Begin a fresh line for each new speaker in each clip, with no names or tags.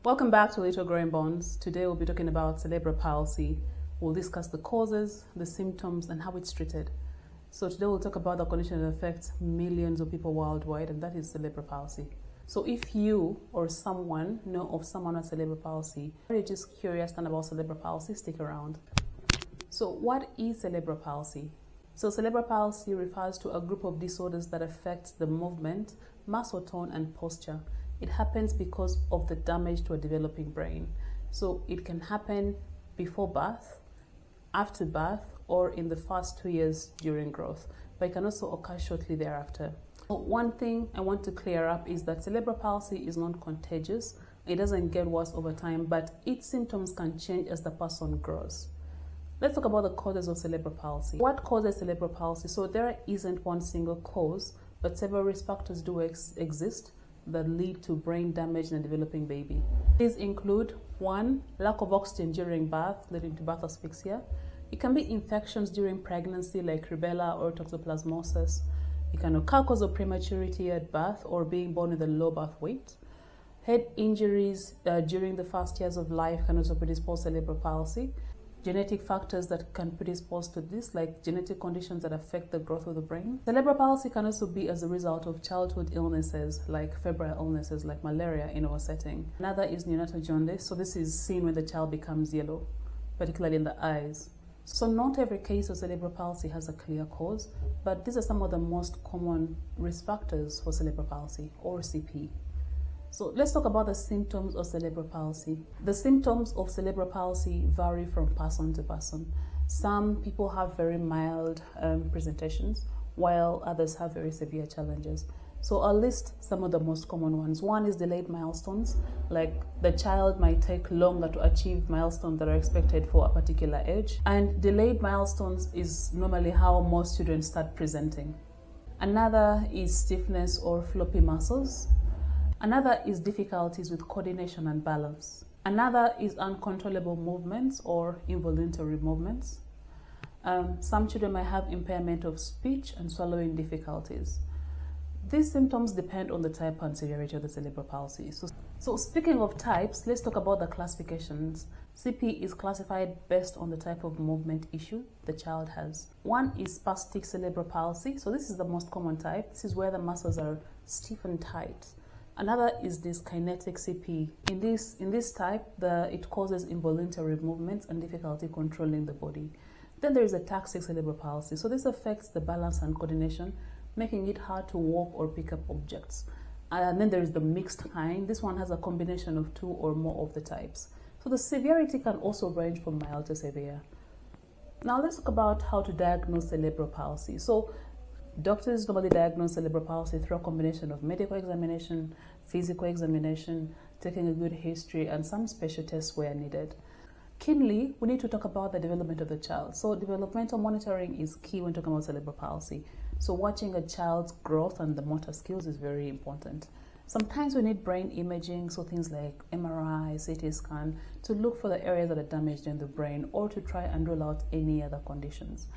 Welcome back to Little Growing Bones. Today we'll be talking about cerebral palsy. We'll discuss the causes, the symptoms, and how it's treated. So today we'll talk about the condition that affects millions of people worldwide, and that is cerebral palsy. So if you or someone know of someone with cerebral palsy, or you're just curious about cerebral palsy, stick around. So what is cerebral palsy? So cerebral palsy refers to a group of disorders that affect the movement, muscle tone, and posture. It happens because of the damage to a developing brain. So it can happen before birth, after birth, or in the first 2 years during growth, but it can also occur shortly thereafter. One thing I want to clear up is that cerebral palsy is not contagious. It doesn't get worse over time, but its symptoms can change as the person grows. Let's talk about the causes of cerebral palsy. What causes cerebral palsy? So there isn't one single cause, but several risk factors do exist that lead to brain damage in a developing baby. These include 1. Lack of oxygen during birth, leading to birth asphyxia. It can be infections during pregnancy like rubella or toxoplasmosis. It can occur because of prematurity at birth or being born with a low birth weight. Head injuries during the first years of life can also predispose cerebral palsy. Genetic factors that can predispose to this, like genetic conditions that affect the growth of the brain. Cerebral palsy can also be as a result of childhood illnesses, like febrile illnesses, like malaria in our setting. Another is neonatal jaundice. So this is seen when the child becomes yellow, particularly in the eyes. So not every case of cerebral palsy has a clear cause, but these are some of the most common risk factors for cerebral palsy, or CP. So let's talk about the symptoms of cerebral palsy. The symptoms of cerebral palsy vary from person to person. Some people have very mild presentations, while others have very severe challenges. So I'll list some of the most common ones. One is delayed milestones, like the child might take longer to achieve milestones that are expected for a particular age. And delayed milestones is normally how most children start presenting. Another is stiffness or floppy muscles. Another is difficulties with coordination and balance. Another is uncontrollable movements or involuntary movements. Some children might have impairment of speech and swallowing difficulties. These symptoms depend on the type and severity of the cerebral palsy. So speaking of types, let's talk about the classifications. CP is classified based on the type of movement issue the child has. One is spastic cerebral palsy. So this is the most common type. This is where the muscles are stiff and tight. Another is this kinetic CP. In this type, it causes involuntary movements and difficulty controlling the body. Then there is a ataxic cerebral palsy. So this affects the balance and coordination, making it hard to walk or pick up objects. And then there is the mixed kind. This one has a combination of 2 or more of the types. So the severity can also range from mild to severe. Now let's talk about how to diagnose cerebral palsy. So doctors normally diagnose cerebral palsy through a combination of medical examination, physical examination, taking a good history, and some special tests where needed. Keenly, we need to talk about the development of the child. So developmental monitoring is key when talking about cerebral palsy. So watching a child's growth and the motor skills is very important. Sometimes we need brain imaging, so things like MRI, CT scan, to look for the areas that are damaged in the brain or to try and rule out any other conditions.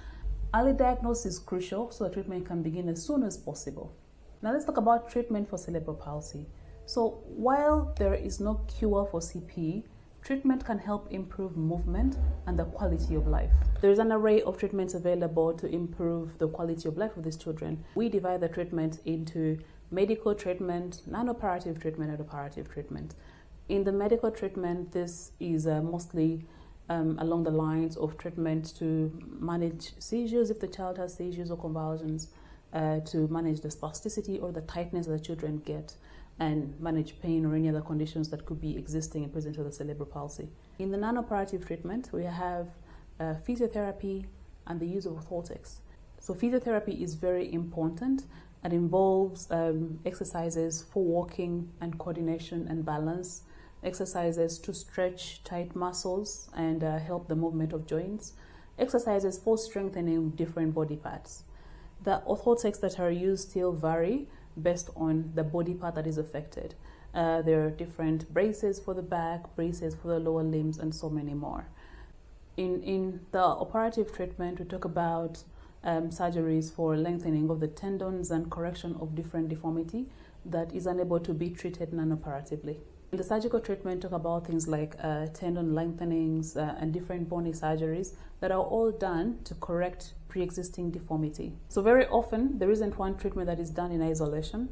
Early diagnosis is crucial so that treatment can begin as soon as possible. Now let's talk about treatment for cerebral palsy. So while there is no cure for CP, treatment can help improve movement and the quality of life. There is an array of treatments available to improve the quality of life of these children. We divide the treatment into medical treatment, non-operative treatment, and operative treatment. In the medical treatment, this is mostly along the lines of treatment to manage seizures if the child has seizures or convulsions, to manage the spasticity or the tightness that the children get, and manage pain or any other conditions that could be existing in presence of the cerebral palsy. In the non-operative treatment, we have physiotherapy and the use of orthotics. So physiotherapy is very important and involves exercises for walking and coordination and balance, exercises to stretch tight muscles and help the movement of joints, exercises for strengthening different body parts. The orthotics that are used still vary based on the body part that is affected. There are different braces for the back, braces for the lower limbs, and so many more. In the operative treatment, we talk about surgeries for lengthening of the tendons and correction of different deformity that is unable to be treated non-operatively. In the surgical treatment, talk about things like tendon lengthenings and different bony surgeries that are all done to correct pre-existing deformity. So very often, there isn't one treatment that is done in isolation.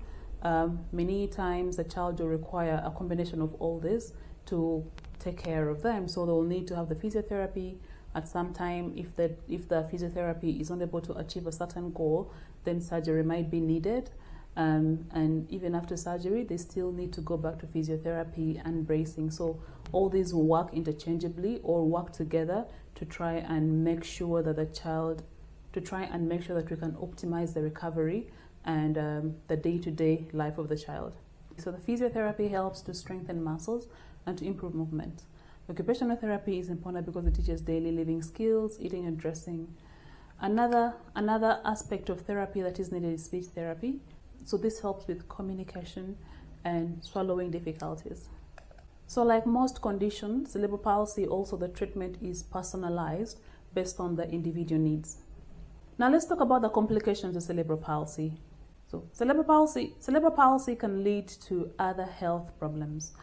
Many times, the child will require a combination of all this to take care of them. So they'll need to have the physiotherapy. At some time, if the physiotherapy is unable to achieve a certain goal, then surgery might be needed. And even after surgery, they still need to go back to physiotherapy and bracing. So all these will work interchangeably or work together to try and make sure that we can optimize the recovery and the day-to-day life of the child. So the physiotherapy helps to strengthen muscles and to improve movement. Occupational therapy is important because it teaches daily living skills, eating and dressing. Another aspect of therapy that is needed is speech therapy. So this helps with communication and swallowing difficulties. So like most conditions, cerebral palsy, also the treatment is personalized based on the individual needs. Now let's talk about the complications of cerebral palsy. So cerebral palsy can lead to other health problems.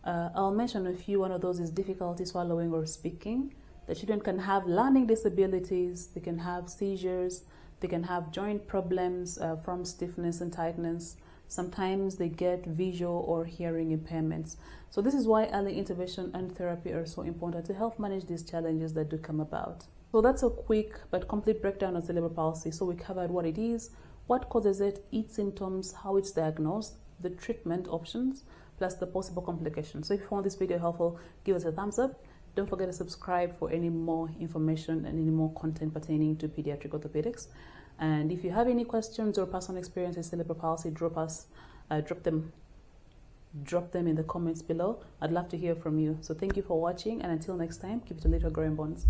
I'll mention a few. One of those is difficulty swallowing or speaking. The children can have learning disabilities, they can have seizures, they can have joint problems from stiffness and tightness. Sometimes they get visual or hearing impairments. So this is why early intervention and therapy are so important to help manage these challenges that do come about. So that's a quick but complete breakdown of cerebral palsy. So we covered what it is, what causes it, its symptoms, how it's diagnosed, the treatment options, plus the possible complications. So if you found this video helpful, give us a thumbs up. Don't forget to subscribe for any more information and any more content pertaining to pediatric orthopedics. And if you have any questions or personal experience with cerebral palsy, drop them in the comments below. I'd love to hear from you. So thank you for watching, and until next time, keep it a little growing bonds.